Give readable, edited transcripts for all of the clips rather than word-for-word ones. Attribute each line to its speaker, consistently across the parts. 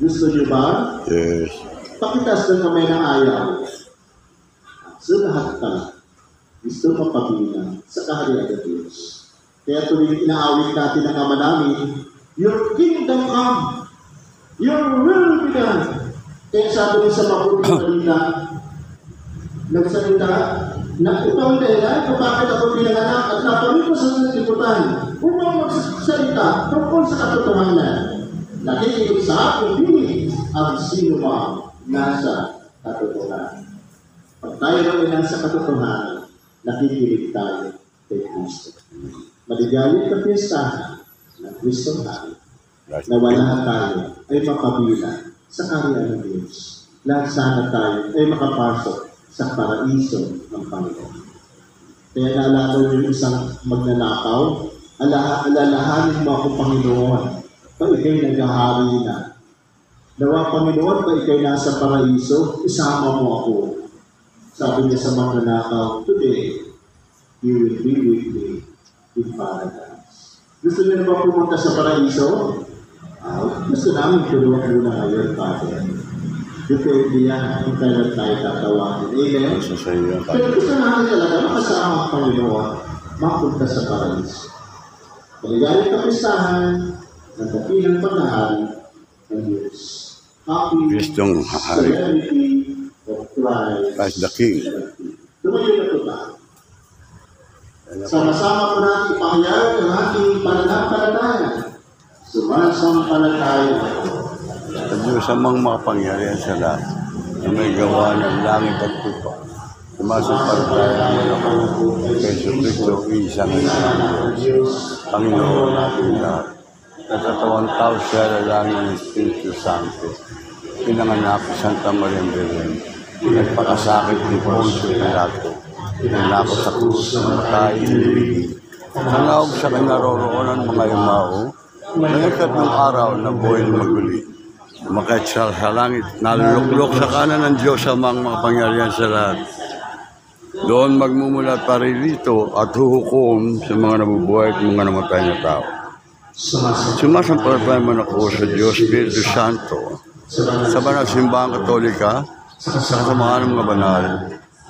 Speaker 1: Gusto niyo ba?
Speaker 2: Yes.
Speaker 1: Pakitas ng kamay ng ayaw. Sa lahat ka, gusto mapabilang sa kaharian ng Diyos. Kaya tuwing inaawit natin ang Ama namin, Your kingdom come, Your will be done. Kaya sabi niya sa mabuting balita, nagsalita, na ito ang dahilan kung bakit ako pinanganak at napalit ko sa sanlibutan upang magsalita tungkol sa katotohanan. Nakikinig sa aking pinig ang sino mang nasa katotohanan. Pag tayo rin nasa katotohanan, nakikinig tayo kay Kristo. Maligayang kapiyastahan ng Kristong Hari na wala tayo ay makabilang sa kaharian ng Diyos. Lahat sana tayo ay makapasok sa paraiso ng Panginoon. Kaya naalala yung isang magnanakaw, alalahanin mo ako, Panginoon, pa ikay naghahari na. Nawa, Panginoon, pa ikay nasa paraiso, isama mo ako. Sabi niya sa magnanakaw, today, you will be with me in paradise. Gusto niyo na ba pumunta sa paraiso? Gusto namin tulungan muna ngayon, Father. Depende yan kung kailan tayo tatawagin. Amen? Pero gusto namin talaga makasama ang Panginoon, mapunta sa paraiso. Maligayang kapistahan ng dakilang panahari ng Diyos. Happy Solemnity of Christ
Speaker 2: the King.
Speaker 1: Tumayo na ito ba? Sama-sama po natin ipahayag ang ating pananampalataya. Sumasampalataya
Speaker 2: At Diyos amang makapangyarihan sa lahat na may gawa ng langit at lupa. Sumasampalataya naman ako kay Jesucristo, isang Diyos, Panginoon natin lahat. Natatawan tao siya na langit ng Espiritu Santo. Pinanganak Santa Maria Virgen. Nagpakasakit ni Poncio Pilato. Pinanakot sa krus ng matay inibigin. Nanawag sa kinaroroonan mga yumao. Ngayon tatlong araw na buhay maguli. Umakit sa langit, naluluklok sa kanan ng Diyos amang makapangyarihan sa lahat. Doon magmumulat paririto at huhukom sa mga nabubuhay at mga namatay na tao. Sumasampalataya man ako sa Diyos Espiritu Santo, sa banal simbahang Katolika, sa kasamahan ng mga banal,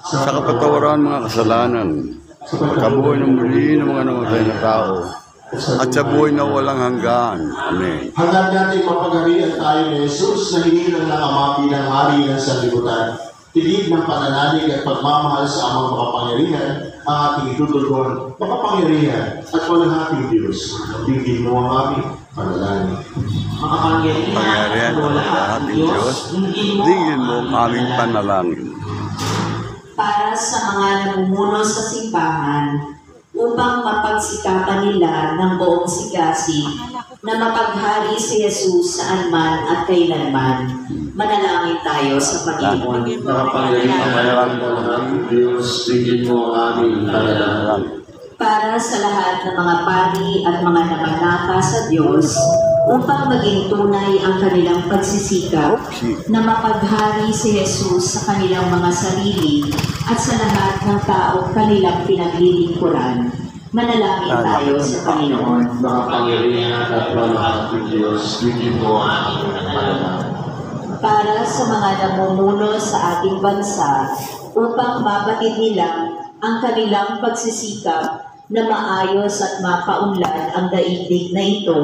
Speaker 2: sa kapatawaran ng mga kasalanan, sa pagkabuhay ng muli ng mga namatay na tao, at sa buhay na walang hanggan. Amen.
Speaker 1: Hanggang natin mapagarian tayo ni Jesus na hinilang ng Ama bilang hari ng sanlibutan. Tinig ng pananalig at pagmamahal sa amang makapangyarihan ang ating itutugon, makapangyarihan at walhating Diyos. Digin mo ang aming panalangin.
Speaker 2: Pangyarihan at walhating Diyos, digin mo ang aming panalangin.
Speaker 3: Para sa mga namumuno sa simbahan, upang mapagsikapan nila ng buong sigasig na mapaghari si Jesus saan man at kailanman. Manalangin tayo sa Panginoon.
Speaker 1: Makapangyarihan ng Diyos, digin mo ang aming panalangin.
Speaker 3: Para sa lahat ng mga pari at mga namanata sa Diyos, upang maging tunay ang kanilang pagsisikap na mapaghari si Jesus sa kanilang mga sarili at sa lahat ng taong kanilang pinaglilingkuran. Manalangin tayo sa Panginoon.
Speaker 1: Makapangyarihan at walhating Diyos, digin mo ang aming panalangin.
Speaker 3: Para sa mga namumuno sa ating bansa, upang mabatid nila ang kanilang pagsisikap na maayos at mapaunlad ang daigdig na ito,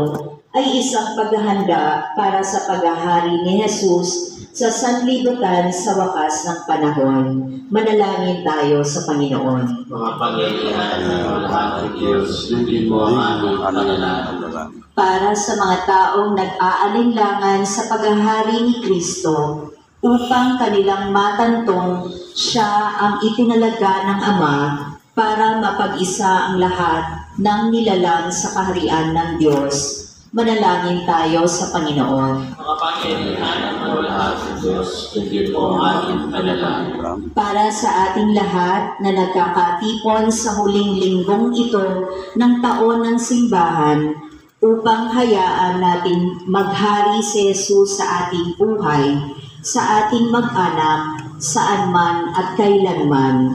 Speaker 3: ay isang paghahanda para sa paghahari ni Jesus sa sanlibutan sa wakas ng panahon. Manalangin tayo sa Panginoon.
Speaker 1: Makapangyarihan at walhating Diyos, digin mo ang aming panalangin.
Speaker 3: Para sa mga taong nag-aalinlangan sa paghahari ni Kristo, upang kanilang matantong siya ang itinalaga ng Ama para mapag-isa ang lahat ng nilalang sa kaharian ng Diyos. Manalangin tayo sa Panginoon.
Speaker 1: Makapangyarihan at walhating Diyos, digin mo ang aming panalangin.
Speaker 3: Para sa ating lahat na nagkakatipon sa huling linggong ito ng taon ng simbahan, upang hayaan natin maghari si Jesus sa ating buhay, sa ating mag-anak, saan man at kailanman.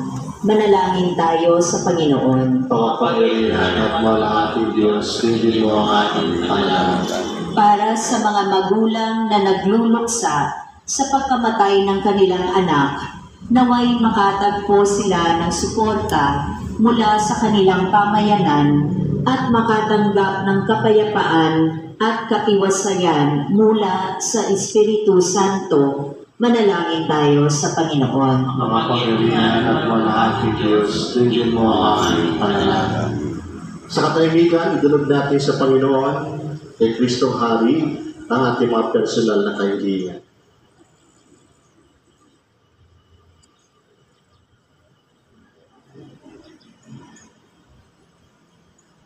Speaker 3: Manalangin tayo sa Panginoon.
Speaker 1: Makapangyarihan at walhating Diyos, digin mo ang aming panalangin.
Speaker 3: para sa mga magulang na nagluluksa sa pagkamatay ng kanilang anak, naway makatagpo sila ng suporta mula sa kanilang pamayanan at makatanggap ng kapayapaan at katiwasayan mula sa Espiritu Santo. Manalangin tayo sa Panginoon.
Speaker 1: Makapangyarihan at malaking Diyos, tingin mo ang aming panalangin. Sa katahimikan, idulog natin sa Panginoon, kay Kristong Hari, ang ating mga personal na kaibigan.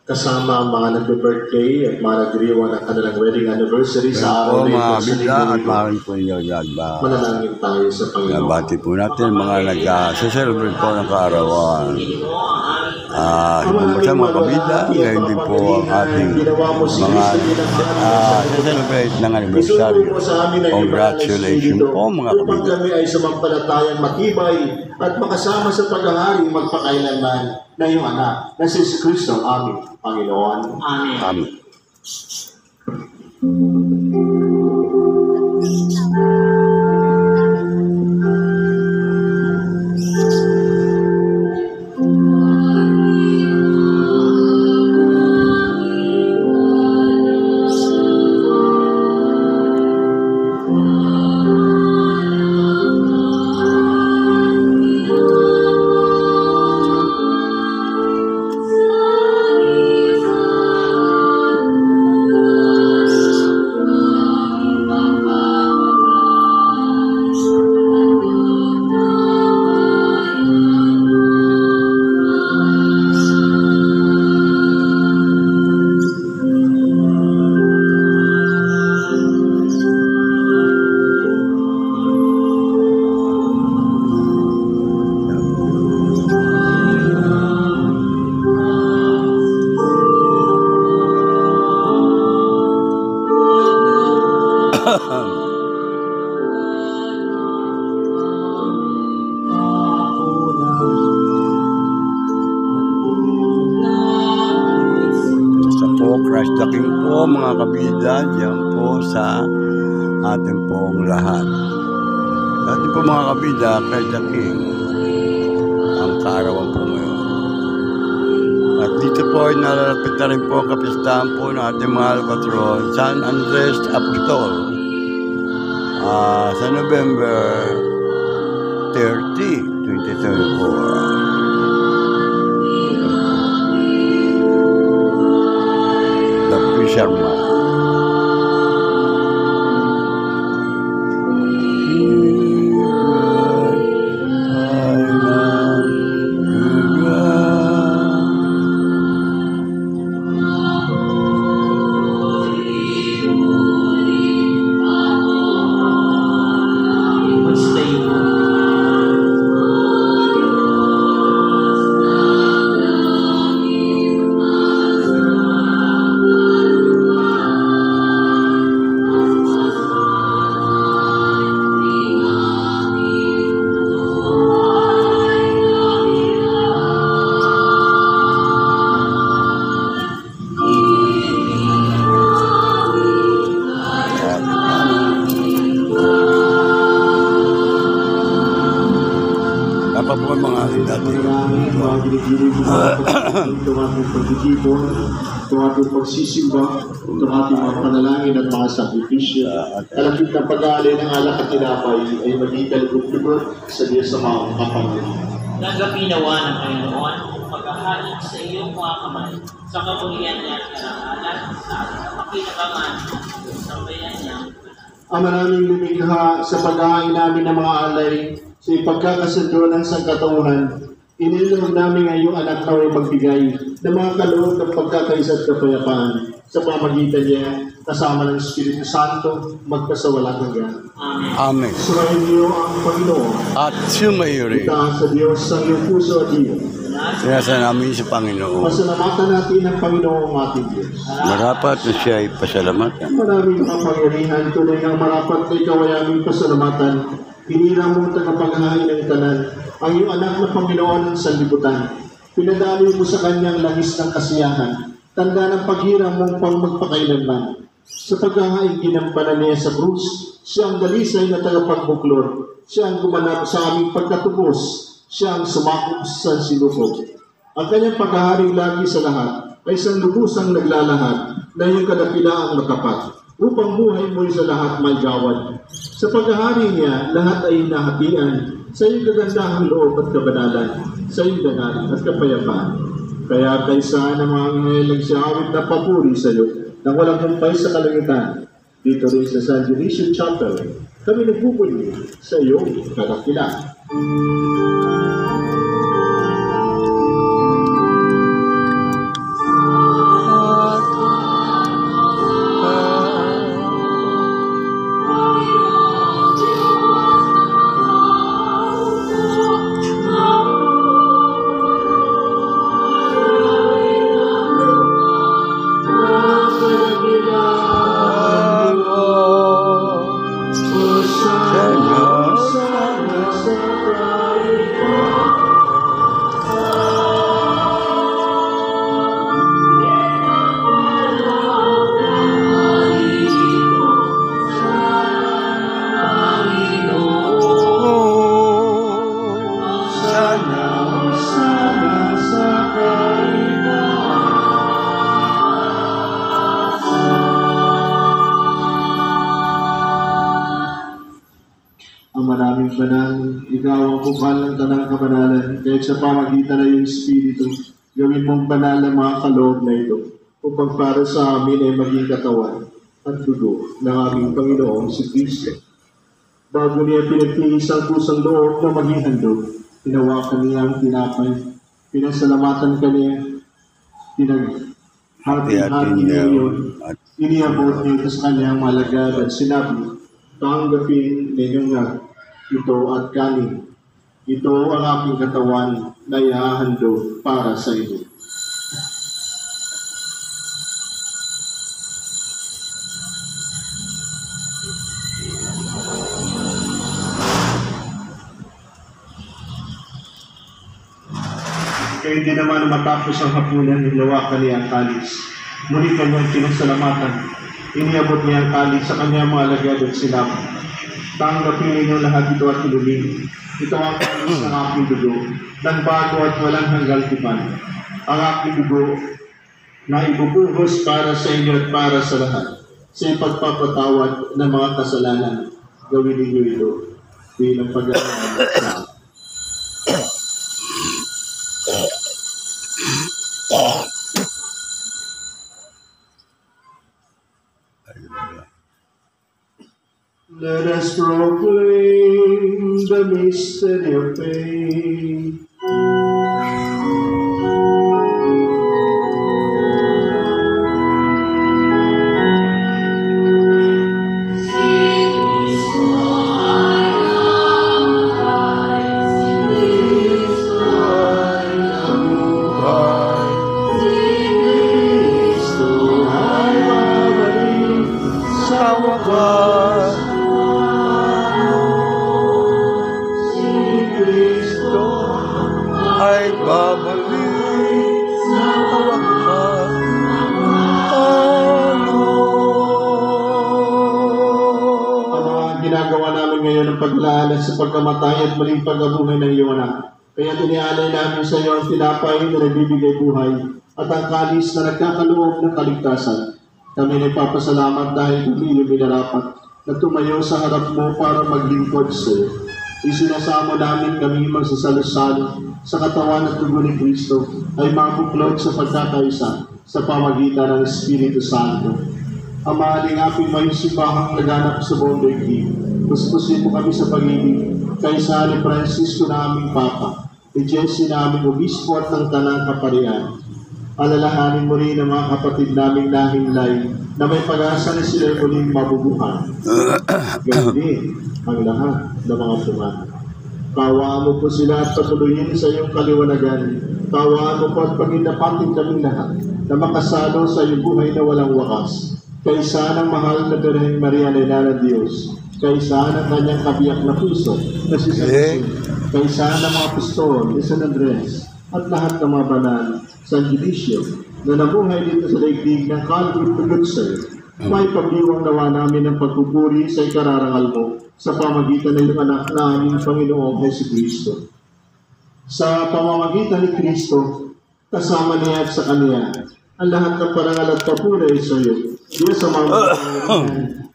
Speaker 1: Kasama ang mga nagbe-birthday at mga nagdiriwang ng kanilang wedding anniversary sa araw
Speaker 2: po
Speaker 1: na
Speaker 2: mga
Speaker 1: ito sa
Speaker 2: bigla at
Speaker 1: linggo.
Speaker 2: maraming po ninyo ba.
Speaker 1: Manalangin tayo sa Panginoon.
Speaker 2: Nabati po natin mga nag-celebrate po ng kaarawan. Ibang basta mga kabida, ngayon din po ang ating mga celebrate ng anniversary. Congratulations po mga
Speaker 1: upang
Speaker 2: kabida.
Speaker 1: kami ay sumampalatayang matibay at makasama sa paghahari magpakailanman na iyong anak na si Kristo ang aming Panginoon. Amen.
Speaker 2: Amen. Basta po, Christ the King po mga kabida, diyan po sa ating pong lahat. Dati po mga kabida, Christ the King, ang kaarawan po ngayon. At dito po ay nalalapit na rin po ang kapistahan po ng ating mahal patron, San Andres Apostol. Sa November 30, 2024. The Fisherman. Apa po ang mga dati?
Speaker 1: Ito ating pagtitipon, ito ating pagsisimba, ito ating mga panalangin at mga sakripisyo. Kalapit na pag-aalay ng alak at tinapay ay maging kalugod sa Diyos sa mga kapangyarihan.
Speaker 4: Nagapinawa ng Panginoon ang paghahalin sa iyong mga kamay sa kamulian niya at karangalan sa kapakinabangan sa bayan niya.
Speaker 1: Ang maraming lumikha sa pag-aain namin ng mga alay sa ipagkakasundo ng sangkatauhan, inilog namin ang iyong anak na ay magbigay ng mga kaloob ng pagkakaisa at kapayapaan sa pamagitan niya kasama ng Espiritu Santo magpasawalang hanggan.
Speaker 4: Amen.
Speaker 2: Amen.
Speaker 1: Surayin niyo ang Panginoon.
Speaker 2: At sumayuri.
Speaker 1: Itaas sa Diyos ang iyong puso at iyo.
Speaker 2: Sinasa namin sa Panginoon.
Speaker 1: Pasalamatan natin ang Panginoon ating Diyos.
Speaker 2: Marapat na siya ay pasalamatan.
Speaker 1: Maraming kapangyarihan, tunay ng marapat na ikaw ay aming pasalamatan. Hinira mo tagapaghahain ng tanan, ang iyong anak na Panginoon ng sanlibutan. Pinadaloy mo sa kanyang langis ng kasiyahan, tanda ng paghirang mong pang magpakailanman. Sa paghahaing ginampanan niya sa krus, siya ang dalisay na tagapagbuklod, siya ang gumanap sa aming pagkatubos, siya ang sumakop sa sinupog. Ang kanyang paghahari lagi sa lahat ay isang lubusang naglalahad na iyong kadakilaang matapat, upang buhay mo sa lahat may gawad. Sa paghahari niya, lahat ay nahatian sa iyong kagandahang loob at kabanalan, sa iyong dangal at kapayapaan. Kaya kaysa ng mga anghel nagsiyawit na papuri sa iyo, nang walang humpay sa kalangitan, dito rin sa San Dionisio Chapel, kami nagpupuli sa iyong kadakilaan. Maraming banal, ikaw ang bukal ng tanang kabanalan, kahit sa pamagitan ng iyong Espiritu, gawin mong banal ang mga kaloob na ito, upang para sa amin ay maging katawan at dugo ng aming Panginoong si Kristo. Bago niya pinagtiis ang pusang loob na maging handog, hinawakan niya ang tinapay, pinasalamatan kaniya, hati-hati niya iyon, iniabot niya sa kanyang malagad at sinabi, tanggapin ninyo nga ito at kanin. Ito ang aking katawan na ihahandog para sa inyo. Kaya hindi naman matapos ang hapunan, hinawakan niya ang kalis. Muli kanyang pinasalamatan. Iniabot niya ang kalis sa kanyang mga alagad at sinabi, tanggapin ninyo lahat ito at inumin. Ito ang kalis ng aking dugo, ng bago at walang hanggang tipan. Ang aking dugo na ibubuhos para sa inyo at para sa lahat, sa ipagpapatawad ng mga kasalanan. Gawin ninyo ito bilang pag-aaral sa akin. Let us proclaim the mystery of faith. Sa pagkamatay at maling pagkabuhay ng iyong anak. Kaya tinialay namin sa iyo ang tinapay na nagbibigay buhay at ang kalis na nagkakaloob ng kaligtasan. Kami nagpapasalamat dahil kami iyong minarapat na tumayo sa harap mo para maglingkod sa iyo. Isinasamo namin kami magsasalusalo sa katawan at dugo ni Kristo ay mabuklod sa pagkakaisa sa pamagitan ng Espiritu Santo. Ang mahalingapin may simbahang laganap sa buong daigdig. Puspusin mo kami sa pag-ibig, kaysa ni Francisco na aming Papa, ni Jesse na aming Obispo at ng Tanang Kaparian. Alalahanin mo rin ang mga kapatid naming nahinlay na may pag-asa na sila muling mabubuhan. Ganyan din ang lahat ng mga tumahan. Kawaan mo po sila at patuloyin sa iyong kaliwanagan. Kawaan mo po at paginapatin kami lahat na makasalo sa iyong buhay na walang wakas. Kaysa ng mahal na Birheng Maria na Ina ng Diyos, kaysa ng kanyang kabiyak na puso na si San Jose, kaysa ng mga apostol ni San Andres, at lahat ng mga banal, San Dionisio, na nabuhay dito sa daigdig ng kalulugsay, May pagdiwang nawa namin ang pagpupuri sa ikararangal mo sa pamagitan ng iyong anak na aming Panginoong Jesucristo. Sa pamamagitan ni Kristo, kasama niya at sa Kanya, ang lahat ng parangal at papuri sa iyo, Diyos sa mga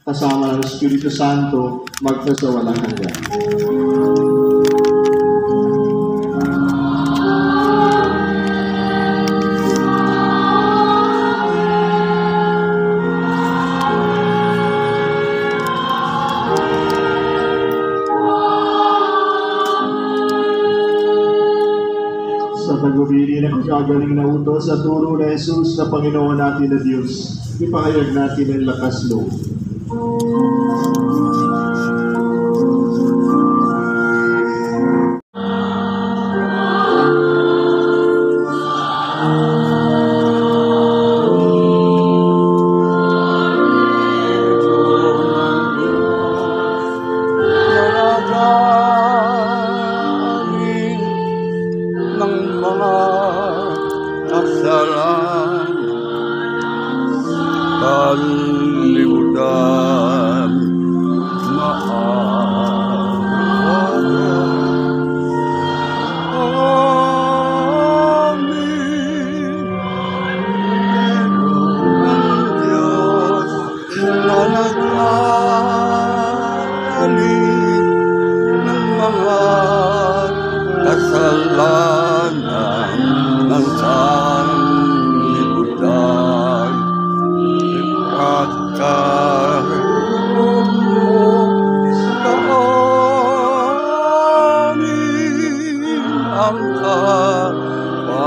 Speaker 1: kasama ng Espiritu Santo, magkasawalang hanggan. Sa pag-ubili ng kagaling na utos sa turo na Jesus na Panginoon natin na Diyos, ipahayag natin ang lakas loob.
Speaker 2: Ng mga kasalanan, kalimutan, Amin. Ang Diyos na naglalangin ng mga kasalanan ng sanlibutan, ipagkaloob mo sa amin ang kapayapaan.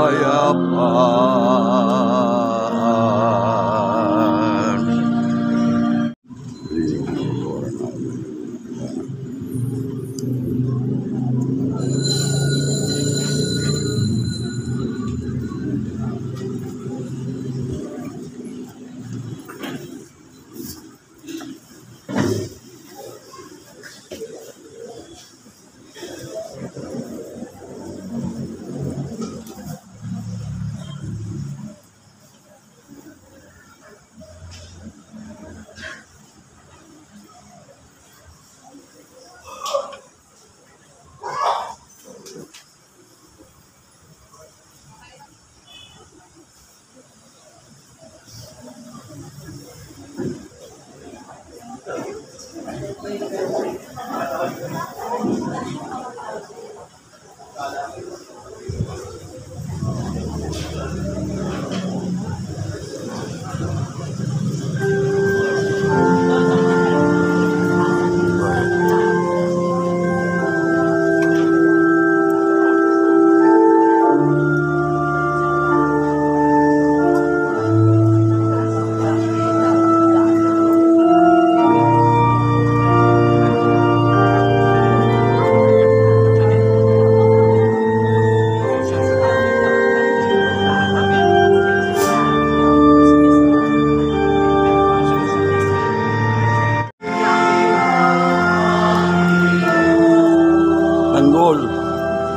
Speaker 2: Tanggol.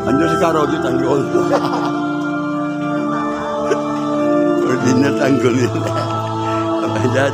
Speaker 2: Andiyo si Caro di tanggol. Pwede na tanggol nila. Kapagdat.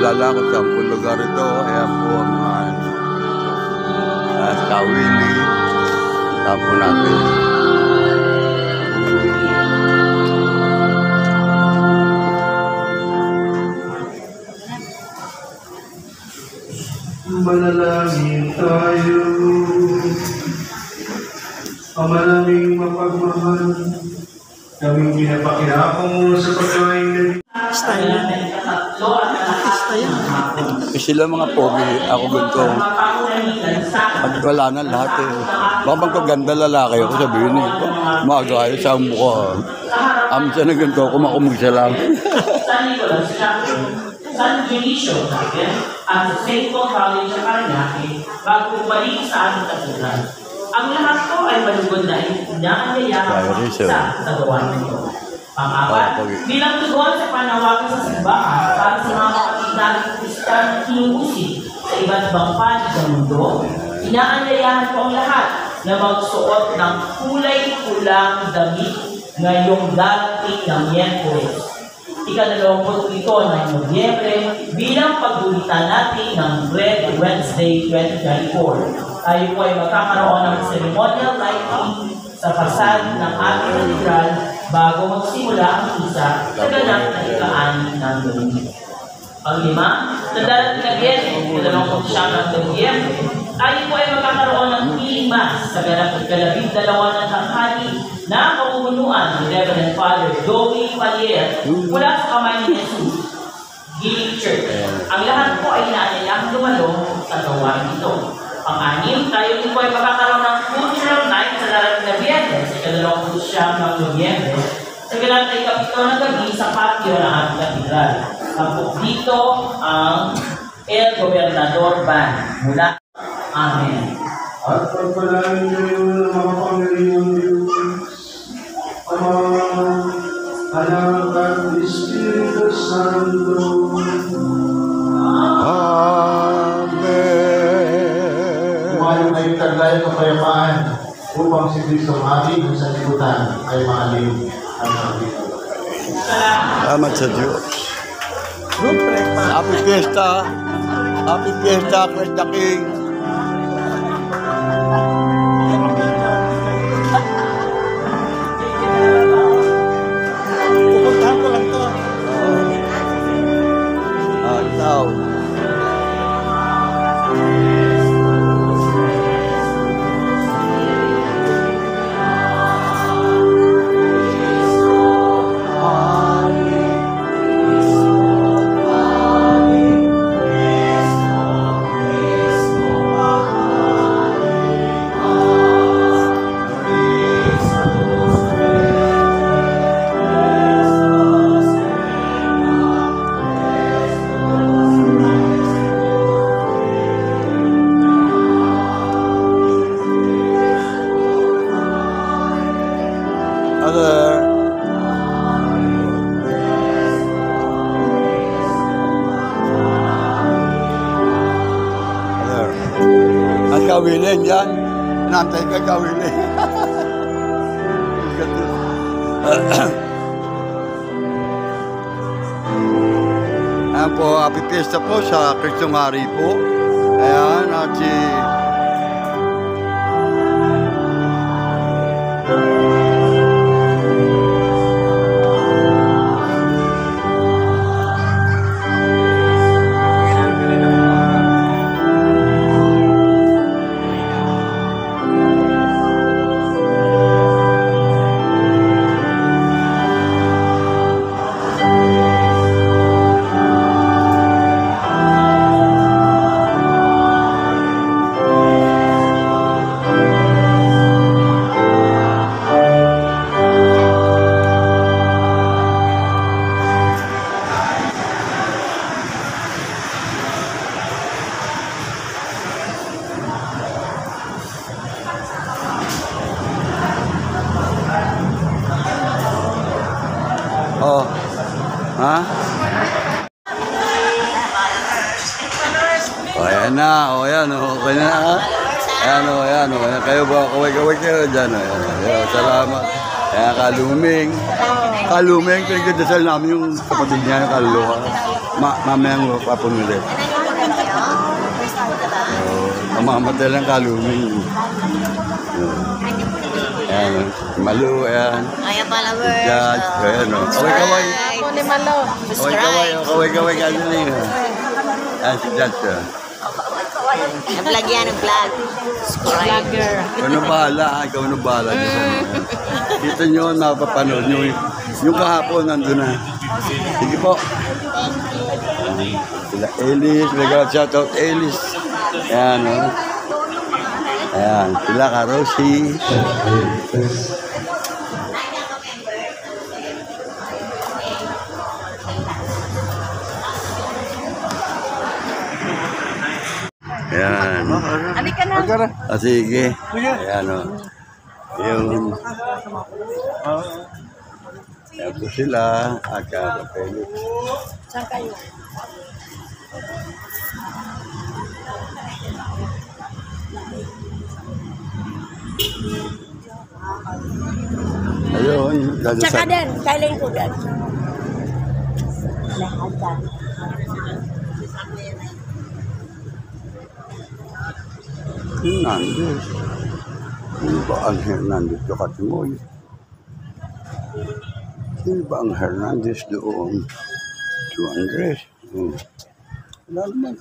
Speaker 2: kilala ko sa lugar ito. Ayan po ang Kawili. Tapo natin.
Speaker 5: Manalangin tayo. Ama naming mapagmahal, kaming pinapakilako mo sa pagkain na
Speaker 2: Sila mga pogi, ako ganito. Pag wala na lahat eh. Baka magkaganda lalaki ako sabihin eh. Magaya sa mukha. Siya na ganito, kumakumisa lang.
Speaker 4: San Dionisio at sa St. Paul College sa Paranaque bago bumalik sa ating katulad. Ang lahat ko ay malugod na inaanyayahan sa kagawa nito. Pang-apat, bilang tugon sa panawagan sa simbahan para sa mga kapatid natin Kristan na kinuusig sa iba't ibang panig ng mundo, inaanyayahan ko ang lahat na magsuot ng kulay-pulang damit ngayong darating ng Miyerkules. Ika-27 ng Nobyembre bilang paggulitan natin ng Red Wednesday 2024. Tayo po ay magkakaroon ng ceremonial lighting sa fasad ng ating katedral bago magsimula ang misa sa ganap na ika-6 ng Domingo. Pang-5, sa darating na Biyernes, 29 ng Nobyembre, tayo po ay magkakaroon ng healing mass sa ganap ng 12 ng tanghali na pamumunuan ni Reverend Father Joey Palier mula sa kamay ni Jesus Healing Church. Ang lahat po ay inaanyayahan dumalo sa gawain ito. Pang-6, tayo po ay magkakaroon ng cultural night sa darating na Biyernes sa 29 ng Nobyembre sa ganap na ika-7 ng gabi sa patio ng ating katedral. Tapos dito ang El Gobernador Band mula. Amen.
Speaker 5: at pagpalain kayo ng mga pangyarihan Diyos, Ama, Anak at Espiritu Santo.
Speaker 2: Amen.
Speaker 1: Umayon na yung taglay ng kapayapaan upang si Kristo mahalin sa libutan ay mahalin ang mga
Speaker 2: Salamat sa Diyos. Happy Fiesta. Happy Fiesta, Christ the King.
Speaker 5: Pupuntahan ko lang to.
Speaker 2: Ikaw. Kawilin yan. Nantay ka kawilin. Ayan po, happy fiesta po sa Kristong Hari po. Ayan, at si... Oh. Ha? Oh, ayan na. Oh, ayan. Oh, okay na. Ha? Ayan, oh, ayan. Oh, ayan. Kayo ba? Kaway-kaway kayo dyan. Oh, ayan. Ayan. Salamat. Ayan, Kaluming. Kaluming. Pinagdadasal namin yung kapatid niya, yung kaluluwa. Mamayang papunuli. Mamamatay lang kaluming. Ayan, Malu, ayan.
Speaker 6: Kaya followers.
Speaker 2: Judge, ayan o. Kaway-kaway.
Speaker 6: Ako ni Malo.
Speaker 2: Kaway-kaway, kaway-kaway ka din eh. Ayan si Judge.
Speaker 6: Nag-vlog yan, nag-vlog. Vlogger.
Speaker 2: Ikaw na bahala, ikaw na bahala. Dito nyo, napapanood nyo. Yung kahapon, nandun na. Sige po. Sila Elis, nag-out shoutout Elis. Ayan o. Ayan, sila ka Rosie. Ayan.
Speaker 6: Halika na.
Speaker 2: Sige. Ayan o. Yung... Ayan po sila. At Felix.
Speaker 6: Saan kayo?
Speaker 2: Ayun.
Speaker 6: Tsaka din, kailan ko din.
Speaker 2: Hernandez. Sino ba ang Hernandez do Katimoy? Sino ba ang Hernandez doon? Si Andres. Wala naman.